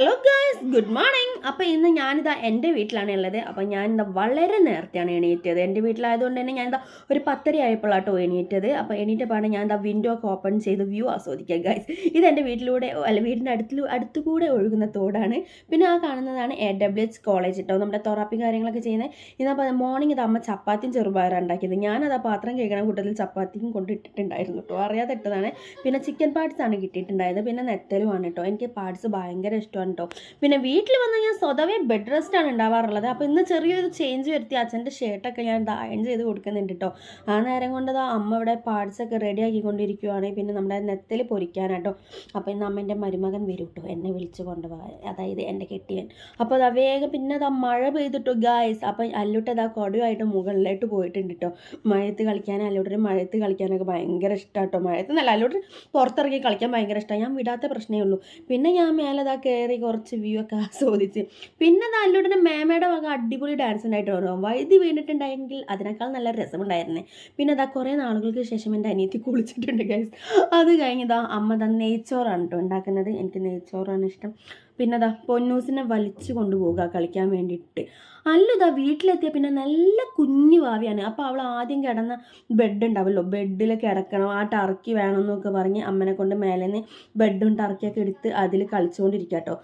Hello guys, good morning. അപ്പോൾ ഇന്ന് ഞാനിതാ എൻ്റെ വീട്ടിലാണ് ഉള്ളത്. അപ്പോൾ ഞാനിതാ വളരെ നേരത്തെയാണ് എണീറ്റത്. എൻ്റെ വീട്ടിലായതുകൊണ്ട് തന്നെ ഞാനിതാ ഒരു 10:30 ആയപ്പോഴാട്ടോ എണീറ്റത്. അപ്പോൾ എണീറ്റപ്പാണ് ഞാനിതാ വിൻഡോ ഒക്കെ ഓപ്പൺ ചെയ്ത് വ്യൂ ആസ്വദിക്കുക ഗായ്സ്. ഇത് എൻ്റെ വീട്ടിലൂടെ അല്ല വീടിൻ്റെ അടുത്തുകൂടെ ഒഴുകുന്ന തോടാണ്. പിന്നെ ആ കാണുന്നതാണ് AWH കോളേജ് കേട്ടോ, നമ്മുടെ തെറാപ്പി കാര്യങ്ങളൊക്കെ ചെയ്യുന്നത്. ഇന്നപ്പോൾ മോർണിംഗ് ഇത് അമ്മ ചപ്പാത്തിയും ചെറുപയറാണ് ഉണ്ടാക്കിയത്. ഞാനതാ പാത്രം കഴിക്കണ കൂട്ടത്തിൽ ചപ്പാത്തിയും കൊണ്ടിട്ടിട്ടുണ്ടായിരുന്നു കേട്ടോ, അറിയാതെ ഇട്ടതാണ്. പിന്നെ ചിക്കൻ പാർട്സ് ആണ് കിട്ടിയിട്ടുണ്ടായത്, പിന്നെ നെത്തലുമാണ് കേട്ടോ. എനിക്ക് പാർട്സ് ഭയങ്കര ഇഷ്ടമാണ് കേട്ടോ. പിന്നെ വീട്ടിൽ വന്ന് ഞാൻ സ്വതവേ ബെഡ് റെസ്റ്റ് ആണ് ഉണ്ടാവാറുള്ളത്. അപ്പോൾ ഇന്ന് ചെറിയൊരു ചേഞ്ച് വരുത്തി അച്ഛൻ്റെ ഷർട്ടൊക്കെ ഞാൻ അയൺ ചെയ്ത് കൊടുക്കുന്നുണ്ട് കേട്ടോ. ആ നേരം കൊണ്ട് അമ്മ ഇവിടെ പാർട്സ് ഒക്കെ റെഡി ആക്കിക്കൊണ്ടിരിക്കുകയാണ്. പിന്നെ നമ്മുടെ നെത്തൽ പൊരിക്കാനാട്ടോ. അപ്പോൾ ഇന്ന് അമ്മേൻ്റെ മരുമകൻ വരും കേട്ടോ, എന്നെ വിളിച്ച് കൊണ്ടുപോകാൻ, അതായത് എൻ്റെ കെട്ടിയൻ. അപ്പോൾ അതാ വേഗം പിന്നെ അതാ മഴ പെയ്തിട്ടു ഗായ്സ്. അപ്പം അല്ലൂട്ട് അതാ കൊടയുമായിട്ട് മുകളിലോട്ട് പോയിട്ടുണ്ട് കേട്ടോ. മഴയത്ത് കളിക്കാൻ അല്ലൂട്ടിന് മഴയത്ത് കളിക്കാനൊക്കെ ഭയങ്കര ഇഷ്ടമാണ് കേട്ടോ. മഴയത്ത് നല്ല അല്ലൂട്ടിന് പുറത്തിറങ്ങി കളിക്കാൻ ഭയങ്കര ഇഷ്ടമാണ്. ഞാൻ വിടാത്ത പ്രശ്നമേ ഉള്ളൂ. പിന്നെ ഞാൻ മേലെ അതാ കയറി കുറച്ച് വ്യൂ ഒക്കെ ആസ്വദിച്ച്. പിന്നെ നല്ലോട്ടൻ്റെ മേമയുടെ വക അടിപൊളി ഡാൻസ് ഉണ്ടായിട്ട് വരും. വഴുതി വീണിട്ടുണ്ടായെങ്കിൽ അതിനേക്കാൾ നല്ല രസമുണ്ടായിരുന്നേ. പിന്നെ അതാ കുറേ നാളുകൾക്ക് ശേഷം എൻ്റെ അനിയത്തി കുളിച്ചിട്ടുണ്ട് ഗൈസ്. അത് കഴിഞ്ഞതാ അമ്മ താ നെയ്ച്ചോറാണ് കേട്ടോ ഉണ്ടാക്കുന്നത്. എനിക്ക് നെയ്ച്ചോറാണ് ഇഷ്ടം. പിന്നെ അതാ പൊന്നൂസിനെ വലിച്ചു കൊണ്ടുപോകുക കളിക്കാൻ വേണ്ടിയിട്ട്. അല്ലതാ വീട്ടിലെത്തിയ പിന്നെ നല്ല കുഞ്ഞു ഭാവിയാണ്. അപ്പോൾ അവൾ ആദ്യം കിടന്ന ബെഡ് ഉണ്ടാവുമല്ലോ, ബെഡിൽ കിടക്കണം, ആ ടർക്കി വേണമെന്നൊക്കെ പറഞ്ഞ് അമ്മനെ കൊണ്ട് മേലേന്ന് ബെഡും ടർക്കിയൊക്കെ എടുത്ത് അതിൽ കളിച്ചുകൊണ്ടിരിക്കുക കേട്ടോ.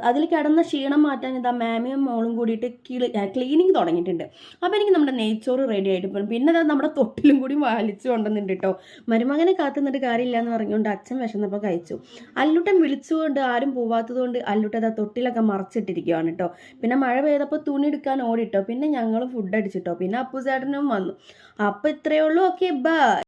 അതിൽ കിടന്ന ക്ഷീണം മാറ്റാൻ ഇതാ മാമിയും മോളും കൂടിയിട്ട് ക്ലീനിങ് തുടങ്ങിയിട്ടുണ്ട്. അപ്പോൾ എനിക്ക് നമ്മുടെ നെയ്ച്ചോറ് റെഡി ആയിട്ട് പോകും. പിന്നെ അത് നമ്മുടെ തൊട്ടിലും കൂടി വലിച്ചു കൊണ്ടുവന്നിട്ടുണ്ട് കേട്ടോ. മരുമകനെ കാത്തുനിന്നിട്ട് കാര്യമില്ല എന്ന് പറഞ്ഞുകൊണ്ട് അച്ഛൻ വിശന്നപ്പോൾ കഴിച്ചു. അല്ലുട്ടൻ വിളിച്ചുകൊണ്ട് ആരും പോവാത്തതുകൊണ്ട് അല്ലുട്ട അതാ തൊട്ടിലൊക്കെ മറച്ചിട്ടിരിക്കുകയാണ് കേട്ടോ. പിന്നെ മഴ പെയ്തപ്പോൾ തുണി എടുക്കാൻ ഓടിട്ടോ. പിന്നെ ഞങ്ങൾ ഫുഡ് അടിച്ചിട്ടോ. പിന്നെ അപ്പുചേട്ടനും വന്നു. അപ്പോൾ ഇത്രയേ ഉള്ളൂ. Okay, by.